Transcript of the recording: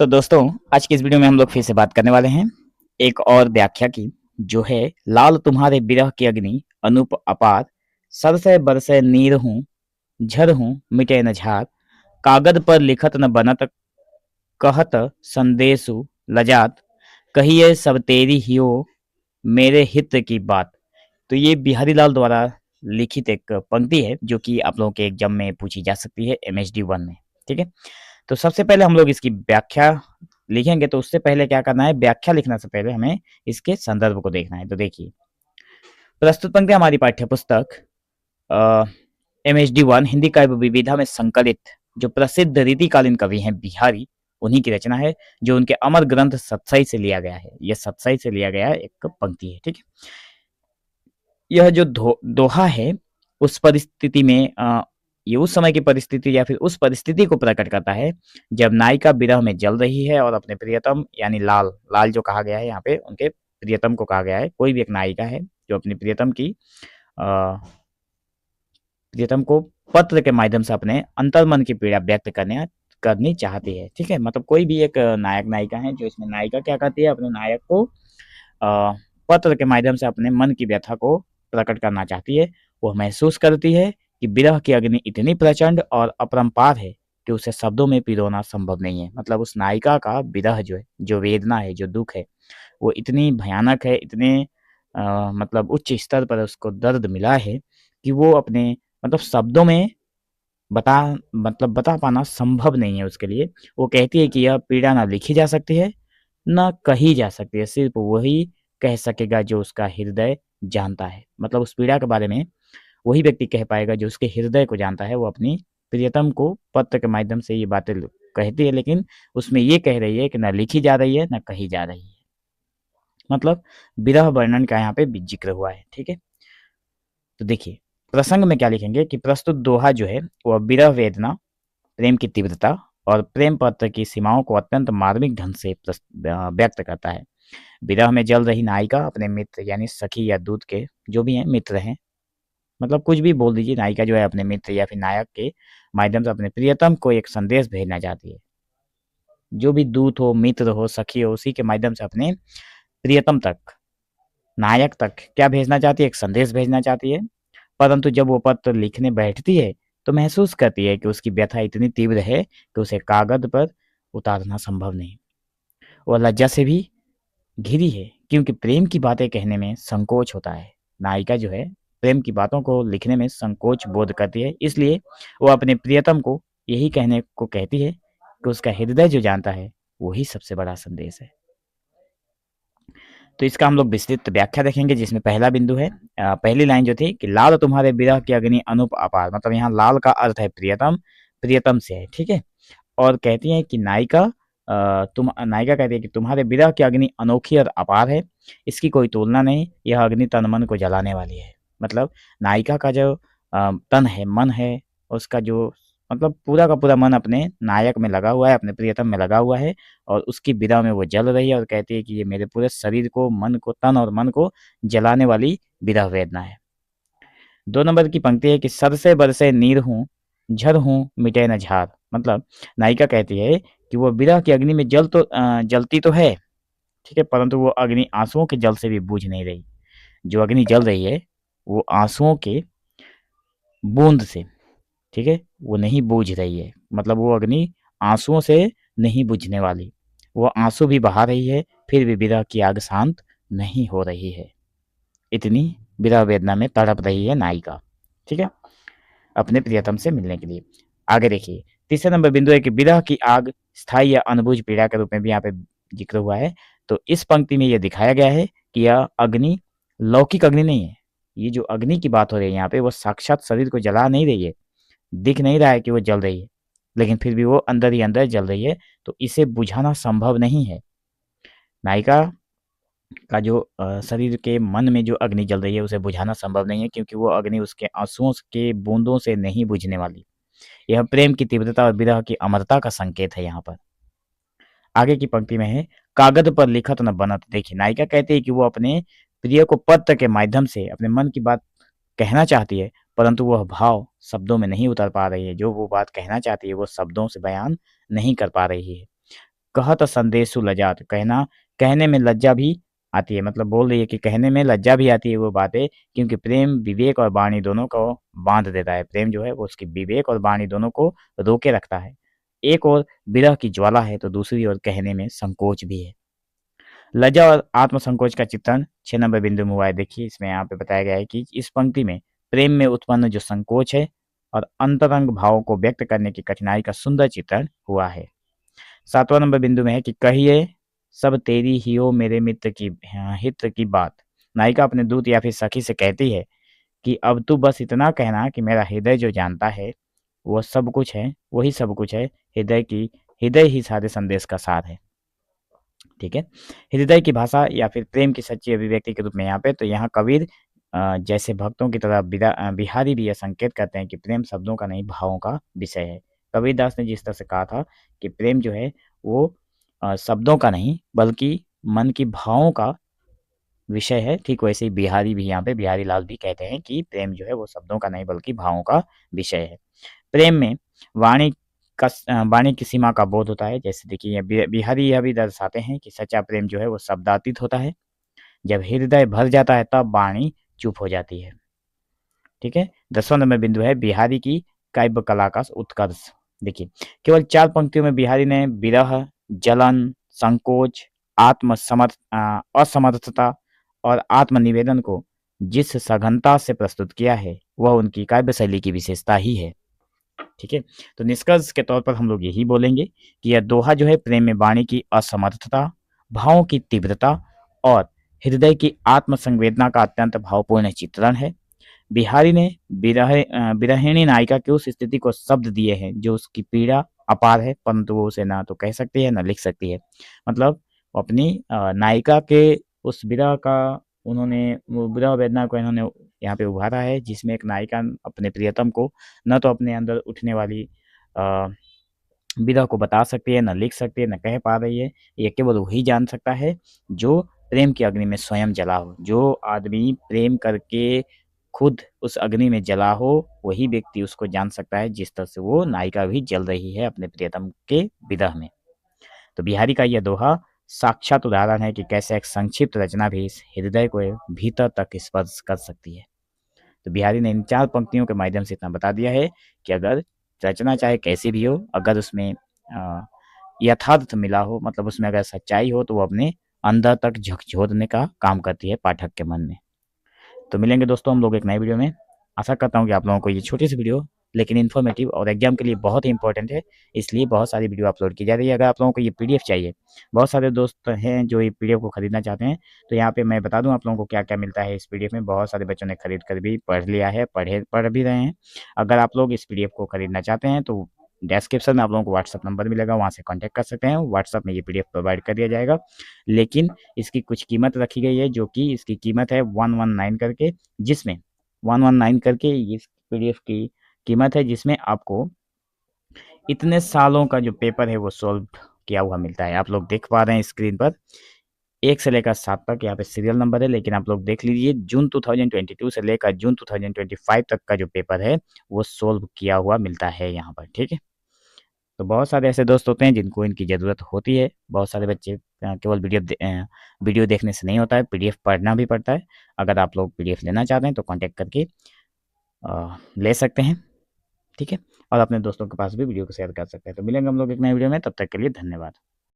तो दोस्तों, आज की इस वीडियो में हम लोग फिर से बात करने वाले हैं एक और व्याख्या की, जो है लाल तुम्हारे विरह की अग्नि अनूप अपार, सरसै बरसै नीर हूँ, झर हूँ मिटे न झार, कागद पर लिखत न बनत, कहत संदेशु लजात, कहिए सब तेरी ही हो, मेरे हित की बात। तो ये बिहारी लाल द्वारा लिखित एक पंक्ति है, जो कि आप लोगों के एग्जाम में पूछी जा सकती है MHD 1 में। ठीक है, तो सबसे पहले हम लोग इसकी व्याख्या लिखेंगे, तो उससे पहले क्या करना है, व्याख्या लिखने से पहले हमें इसके संदर्भ को देखना है। तो देखिए, प्रस्तुत पंक्ति हमारी पाठ्य पुस्तक MHD 1 हिंदी काव्य विविधा में संकलित जो प्रसिद्ध रीतिकालीन कवि हैं बिहारी, उन्हीं की रचना है, जो उनके अमर ग्रंथ सतसई से लिया गया है। यह सतसई से लिया गया एक पंक्ति है। ठीक है, यह जो दोहा है, उस परिस्थिति में ये उस समय की परिस्थिति या फिर उस परिस्थिति को प्रकट करता है जब नायिका विरह में जल रही है और अपने प्रियतम यानी लाल लाल जो कहा गया है यहाँ पे, उनके प्रियतम को कहा गया है। कोई भी एक नायिका है जो अपनी प्रियतम को पत्र के माध्यम से अपने अंतर्मन की पीड़ा व्यक्त करनी चाहती है। ठीक है, मतलब कोई भी एक नायक नायिका है, जो इसमें नायिका क्या करती है, अपने नायक को पत्र के माध्यम से अपने मन की व्यथा को प्रकट करना चाहती है। वह महसूस करती है कि विरह की अग्नि इतनी प्रचंड और अपरंपार है कि उसे शब्दों में पिरोना संभव नहीं है। मतलब उस नायिका का विरह जो है, जो वेदना है, जो दुख है, वो इतनी भयानक है, इतने मतलब उच्च स्तर पर उसको दर्द मिला है कि वो अपने मतलब शब्दों में बता पाना संभव नहीं है उसके लिए। वो कहती है कि यह पीड़ा ना लिखी जा सकती है, ना कही जा सकती है, सिर्फ वही कह सकेगा जो उसका हृदय जानता है। मतलब उस पीड़ा के बारे में वही व्यक्ति कह पाएगा जो उसके हृदय को जानता है। वो अपनी प्रियतम को पत्र के माध्यम से ये बातें कहती है, लेकिन उसमें ये कह रही है कि ना लिखी जा रही है, ना कही जा रही है। मतलब विरह वर्णन का यहाँ पे जिक्र हुआ है। ठीक है, तो देखिए प्रसंग में क्या लिखेंगे कि प्रस्तुत दोहा जो है वह विरह वेदना, प्रेम की तीव्रता और प्रेम पत्र की सीमाओं को अत्यंत मार्मिक ढंग से व्यक्त करता है। विरह में जल रही नायिका अपने मित्र यानी सखी या दूत के जो भी हैं मित्र हैं, मतलब कुछ भी बोल दीजिए, नायिका जो है अपने मित्र या फिर नायक के माध्यम से अपने प्रियतम को एक संदेश भेजना चाहती है। जो भी दूत हो, मित्र हो, सखी हो, उसी के माध्यम से अपने प्रियतम तक, नायक तक क्या भेजना चाहती है, एक संदेश भेजना चाहती है। परंतु जब वो पत्र लिखने बैठती है तो महसूस करती है कि उसकी व्यथा इतनी तीव्र है कि उसे कागज पर उतारना संभव नहीं। वह लज्जा से भी घिरी है, क्योंकि प्रेम की बातें कहने में संकोच होता है। नायिका जो है प्रेम की बातों को लिखने में संकोच बोध करती है, इसलिए वो अपने प्रियतम को यही कहने को कहती है कि उसका हृदय जो जानता है वही सबसे बड़ा संदेश है। तो इसका हम लोग विस्तृत व्याख्या देखेंगे, जिसमें पहला बिंदु है, पहली लाइन जो थी कि लाल तुम्हारे विरह की अग्नि अनूप अपार। मतलब यहाँ लाल का अर्थ है प्रियतम, प्रियतम से है। ठीक है, और कहती है कि नायिका कहती है कि तुम्हारे विरह की अग्नि अनोखी और अपार है, इसकी कोई तुलना नहीं, यह अग्नि तन मन को जलाने वाली है। मतलब नायिका का जो तन है, मन है, उसका जो मतलब पूरा का पूरा मन अपने नायक में लगा हुआ है, अपने प्रियतम में लगा हुआ है, और उसकी विरह में वो जल रही है और कहती है कि ये मेरे पूरे शरीर को, मन को, तन और मन को जलाने वाली विरह वेदना है। 2 नंबर की पंक्ति है कि सर से बरसे नीर हूँ, झर हूँ मिटे न झार। मतलब नायिका कहती है कि वो विरह की अग्नि में जलती तो है, ठीक है, परंतु वो अग्नि आंसुओं के जल से भी बूझ नहीं रही। जो अग्नि जल रही है वो आंसुओं के बूंद से, ठीक है, वो नहीं बूझ रही है। मतलब वो अग्नि आंसुओं से नहीं बुझने वाली, वो आंसू भी बहा रही है, फिर भी विरह की आग शांत नहीं हो रही है। इतनी विरह वेदना में तड़प रही है नायिका, ठीक है, अपने प्रियतम से मिलने के लिए। आगे देखिए, तीसरे नंबर बिंदु है कि विरह की आग स्थायी या अनुभुज पीड़ा के रूप में भी यहाँ पे जिक्र हुआ है। तो इस पंक्ति में यह दिखाया गया है कि यह अग्नि लौकिक अग्नि नहीं है। ये जो अग्नि की बात हो रही है यहाँ पे, वो साक्षात शरीर को जला नहीं रही है, दिख नहीं रहा है कि वो जल रही है, लेकिन फिर भी वो अंदर ही अंदर जल रही है। तो इसे बुझाना संभव नहीं है। नायिका का जो शरीर के मन में जो अग्नि जल रही है, उसे बुझाना संभव नहीं है, क्योंकि वो अग्नि उसके आंसुओं के बूंदों से नहीं बुझने वाली। यह प्रेम की तीव्रता और विरह की अमरता का संकेत है। यहाँ पर आगे की पंक्ति में है, कागज पर लिखत न बनत। देखिए नायिका कहती है कि वो अपने प्रिय को पत्र के माध्यम से अपने मन की बात कहना चाहती है, परंतु वह भाव शब्दों में नहीं उतर पा रही है। जो वो बात कहना चाहती है वो शब्दों से बयान नहीं कर पा रही है। कहत संदेशु लजात, कहना कहने में लज्जा भी आती है, मतलब बोल रही है कि कहने में लज्जा भी आती है वो बातें, क्योंकि प्रेम विवेक और वाणी दोनों को बांध देता है। प्रेम जो है वो उसकी विवेक और वाणी दोनों को रोके रखता है। एक ओर विरह की ज्वाला है तो दूसरी ओर कहने में संकोच भी है। लज्जा और आत्मसंकोच का चित्रण 6 नंबर बिंदु में हुआ है। देखिए इसमें यहाँ पे बताया गया है कि इस पंक्ति में प्रेम में उत्पन्न जो संकोच है और अंतरंग भावों को व्यक्त करने की कठिनाई का सुंदर चित्रण हुआ है। 7वां नंबर बिंदु में है कि कहिए सब तेरी ही हो मेरे मित्र की हित की बात। नायिका अपने दूत या फिर सखी से कहती है कि अब तू बस इतना कहना कि मेरा हृदय जो जानता है वो सब कुछ है, वही सब कुछ है। हृदय ही सारे संदेश का सार है। ठीक है, हृदय की भाषा या फिर प्रेम की सच्ची अभिव्यक्ति के रूप में यहाँ पे, तो यहाँ कबीर जैसे भक्तों की तरह बिहारी भी यह संकेत करते हैं कि प्रेम शब्दों का नहीं भावों का विषय है। कबीरदास ने जिस तरह से कहा था कि प्रेम जो है वो शब्दों का नहीं बल्कि मन की भावों का विषय है, ठीक वैसे ही बिहारी भी यहाँ पे बिहारी लाल भी कहते हैं कि प्रेम जो है वो शब्दों का नहीं बल्कि भावों का विषय है। प्रेम में वाणी वाणी की सीमा का बोध होता है। जैसे देखिए बिहारी यह भी दर्शाते हैं कि सच्चा प्रेम जो है वो शब्दातीत होता है। जब हृदय भर जाता है तब वाणी चुप हो जाती है। ठीक है, 10वां नंबर बिंदु है बिहारी की काव्य कला का उत्कर्ष। देखिए केवल 4 पंक्तियों में बिहारी ने विरह, जलन, संकोच, असमर्थता और आत्मनिवेदन को जिस सघनता से प्रस्तुत किया है वह उनकी काव्य शैली की विशेषता ही है। ठीक है, तो निष्कर्ष के तौर पर हम लोग यही बोलेंगे कि यह दोहा जो है प्रेम में वाणी की असमर्थता, भावों की तीव्रता और हृदय की आत्मसंवेदना का अत्यंत भावपूर्ण चित्रण है। बिहारी ने विरहिणी नायिका की उस स्थिति को शब्द दिए हैं जो उसकी पीड़ा अपार है, परंतु वो उसे ना तो कह सकती है ना लिख सकती है। मतलब अपनी नायिका के उस विरह का उन्होंने वो विरह वेदना को इन्होंने यहाँ पे उभारा है, जिसमें एक नायिका अपने प्रियतम को न तो अपने अंदर उठने वाली अ, विरह को बता सकती है, न लिख सकती है, न कह पा रही है। ये केवल वही जान सकता है जो प्रेम की अग्नि में स्वयं जला हो। जो आदमी प्रेम करके खुद उस अग्नि में जला हो वही व्यक्ति उसको जान सकता है, जिस तरह से वो नायिका भी जल रही है अपने प्रियतम के विरह में। तो बिहारी का यह दोहा साक्षात उदाहरण है कि कैसे एक संक्षिप्त रचना भी इस हृदय को भीतर तक स्पर्श कर सकती है। तो बिहारी ने इन 4 पंक्तियों के माध्यम से इतना बता दिया है कि अगर रचना चाहे कैसी भी हो, अगर उसमें यथार्थ मिला हो, मतलब उसमें अगर सच्चाई हो, तो वो अपने अंदर तक झकझोरने का काम करती है पाठक के मन में। तो मिलेंगे दोस्तों हम लोग एक नई वीडियो में। आशा करता हूँ कि आप लोगों को ये छोटी सी वीडियो लेकिन इन्फॉर्मेटिव और एग्जाम के लिए बहुत ही इंपॉर्टेंट है, इसलिए बहुत सारी वीडियो अपलोड की जा रही है। अगर आप लोगों को ये पीडीएफ चाहिए, बहुत सारे दोस्त हैं जो ये पीडीएफ को खरीदना चाहते हैं, तो यहाँ पे मैं बता दूं आप लोगों को क्या क्या मिलता है इस पीडीएफ में। बहुत सारे बच्चों ने खरीद कर भी पढ़ लिया है, पढ़ भी रहे हैं। अगर आप लोग इस पीडीएफ को खरीदना चाहते हैं तो डिस्क्रिप्शन में आप लोगों को व्हाट्सअप नंबर मिलेगा, वहाँ से कॉन्टैक्ट कर सकते हैं। व्हाट्सअप में ये पीडीएफ प्रोवाइड कर दिया जाएगा, लेकिन इसकी कुछ कीमत रखी गई है, जो कि इसकी कीमत है 119 करके, जिसमें 119 करके इस पीडीएफ की कीमत है, जिसमें आपको इतने सालों का जो पेपर है वो सॉल्व किया हुआ मिलता है। आप लोग देख पा रहे हैं स्क्रीन पर 1 से लेकर 7 तक यहाँ पे सीरियल नंबर है, लेकिन आप लोग देख लीजिए जून 2022 से लेकर जून 2025 तक का जो पेपर है वो सॉल्व किया हुआ मिलता है यहाँ पर। ठीक है, तो बहुत सारे ऐसे दोस्त होते हैं जिनको इनकी ज़रूरत होती है। बहुत सारे बच्चे केवल वीडियो देखने से नहीं होता है, पीडीएफ पढ़ना भी पड़ता है। अगर आप लोग पीडीएफ लेना चाहते हैं तो कॉन्टैक्ट करके ले सकते हैं। ठीक है, और अपने दोस्तों के पास भी वीडियो को शेयर कर सकते हैं। तो मिलेंगे हम लोग एक नए वीडियो में, तब तक के लिए धन्यवाद।